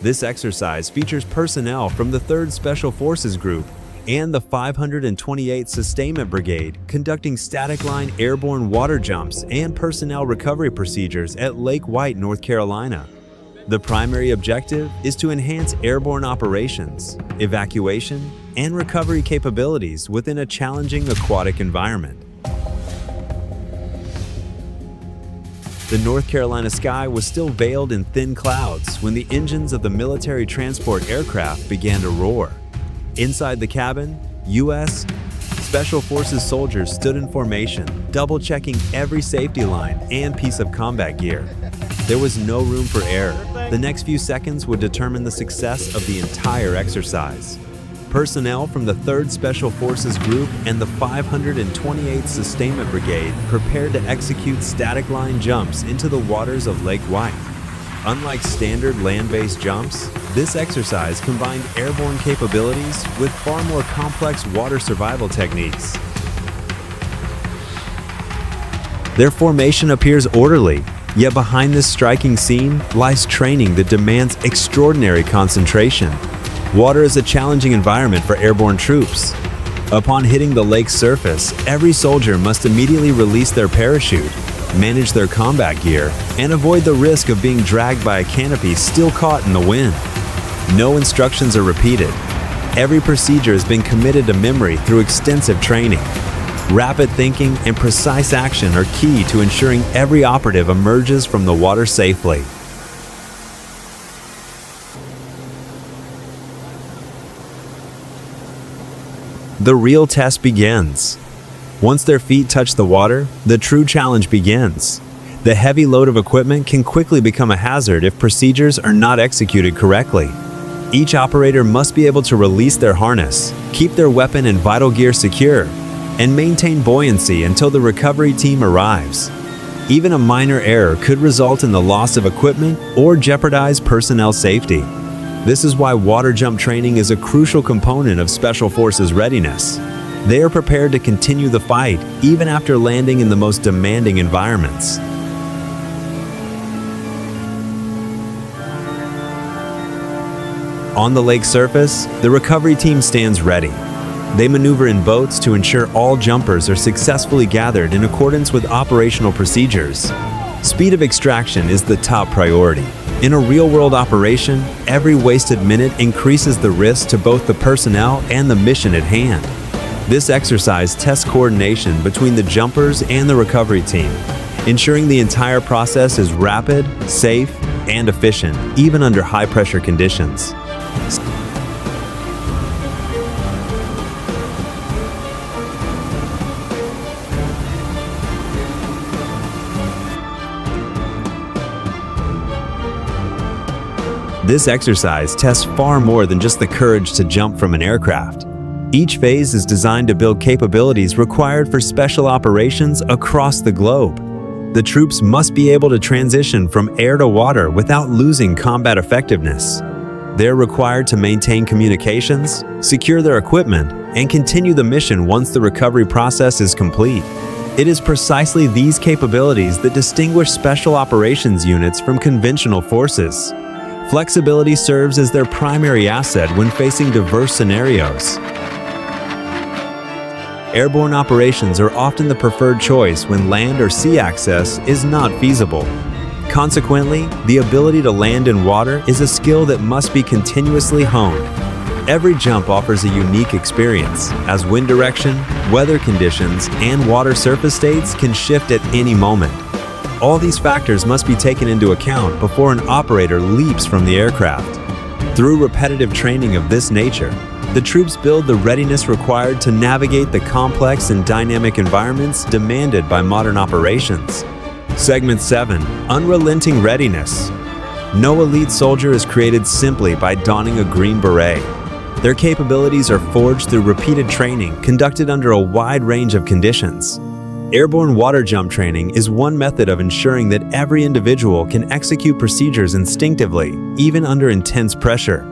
This exercise features personnel from the 3rd Special Forces Group and the 528th Sustainment Brigade conducting static line airborne water jumps and personnel recovery procedures at Lake White, North Carolina. The primary objective is to enhance airborne operations, evacuation, and recovery capabilities within a challenging aquatic environment. The North Carolina sky was still veiled in thin clouds when the engines of the military transport aircraft began to roar. Inside the cabin, U.S. Special Forces soldiers stood in formation, double-checking every safety line and piece of combat gear. There was no room for error. The next few seconds would determine the success of the entire exercise. Personnel from the 3rd Special Forces Group and the 528th Sustainment Brigade prepared to execute static line jumps into the waters of Lake White. Unlike standard land-based jumps, this exercise combined airborne capabilities with far more complex water survival techniques. Their formation appears orderly, yet behind this striking scene lies training that demands extraordinary concentration. Water is a challenging environment for airborne troops. Upon hitting the lake's surface, every soldier must immediately release their parachute, manage their combat gear, and avoid the risk of being dragged by a canopy still caught in the wind. No instructions are repeated. Every procedure has been committed to memory through extensive training. Rapid thinking and precise action are key to ensuring every operative emerges from the water safely. The real test begins. Once their feet touch the water, the true challenge begins. The heavy load of equipment can quickly become a hazard if procedures are not executed correctly. Each operator must be able to release their harness, keep their weapon and vital gear secure, and maintain buoyancy until the recovery team arrives. Even a minor error could result in the loss of equipment or jeopardize personnel safety. This is why water jump training is a crucial component of Special Forces readiness. They are prepared to continue the fight even after landing in the most demanding environments. On the lake's surface, the recovery team stands ready. They maneuver in boats to ensure all jumpers are successfully gathered in accordance with operational procedures. Speed of extraction is the top priority. In a real-world operation, every wasted minute increases the risk to both the personnel and the mission at hand. This exercise tests coordination between the jumpers and the recovery team, ensuring the entire process is rapid, safe, and efficient, even under high-pressure conditions. This exercise tests far more than just the courage to jump from an aircraft. Each phase is designed to build capabilities required for special operations across the globe. The troops must be able to transition from air to water without losing combat effectiveness. They're required to maintain communications, secure their equipment, and continue the mission once the recovery process is complete. It is precisely these capabilities that distinguish special operations units from conventional forces. Flexibility serves as their primary asset when facing diverse scenarios. Airborne operations are often the preferred choice when land or sea access is not feasible. Consequently, the ability to land in water is a skill that must be continuously honed. Every jump offers a unique experience, as wind direction, weather conditions, and water surface states can shift at any moment. All these factors must be taken into account before an operator leaps from the aircraft. Through repetitive training of this nature, the troops build the readiness required to navigate the complex and dynamic environments demanded by modern operations. Segment 7. Unrelenting Readiness. No elite soldier is created simply by donning a green beret. Their capabilities are forged through repeated training conducted under a wide range of conditions. Airborne water jump training is one method of ensuring that every individual can execute procedures instinctively, even under intense pressure.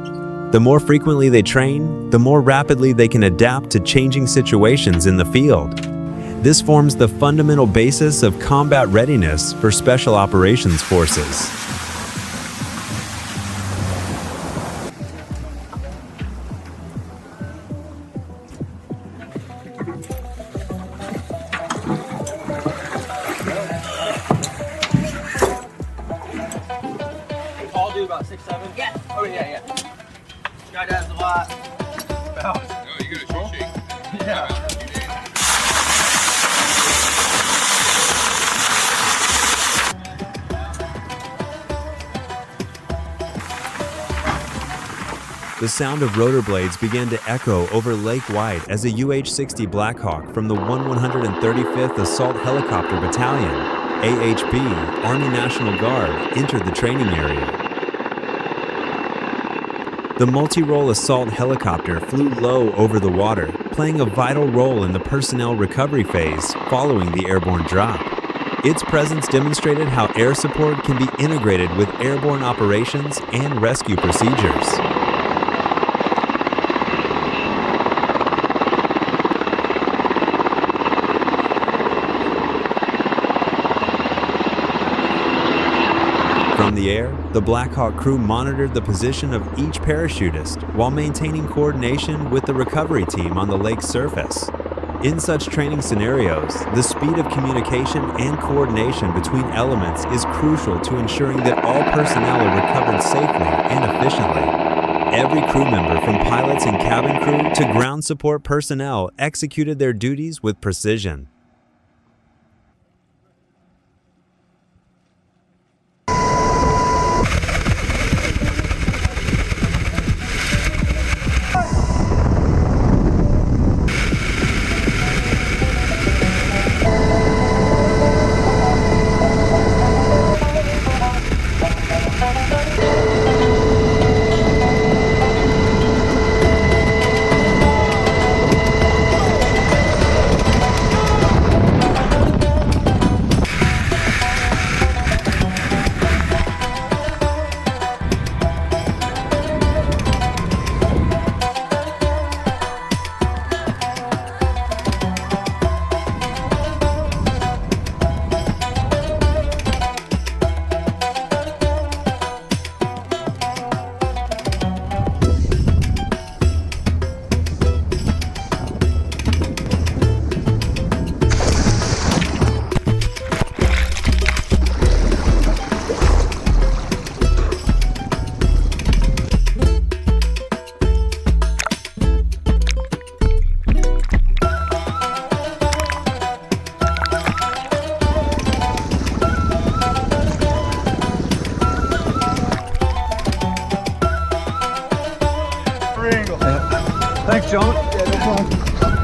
The more frequently they train, the more rapidly they can adapt to changing situations in the field. This forms the fundamental basis of combat readiness for special operations forces. do about 6'7"? Yeah. Oh yeah. Skydive's a lot. No, you got a short shake. Yeah. The sound of rotor blades began to echo over Lake White as a UH-60 Blackhawk from the 135th Assault Helicopter Battalion, AHB, Army National Guard, entered the training area. The multi-role assault helicopter flew low over the water, playing a vital role in the personnel recovery phase following the airborne drop. Its presence demonstrated how air support can be integrated with airborne operations and rescue procedures. From the air, the Blackhawk crew monitored the position of each parachutist while maintaining coordination with the recovery team on the lake's surface. In such training scenarios, the speed of communication and coordination between elements is crucial to ensuring that all personnel are recovered safely and efficiently. Every crew member, from pilots and cabin crew to ground support personnel, executed their duties with precision. Thanks, John. Yeah, no problem.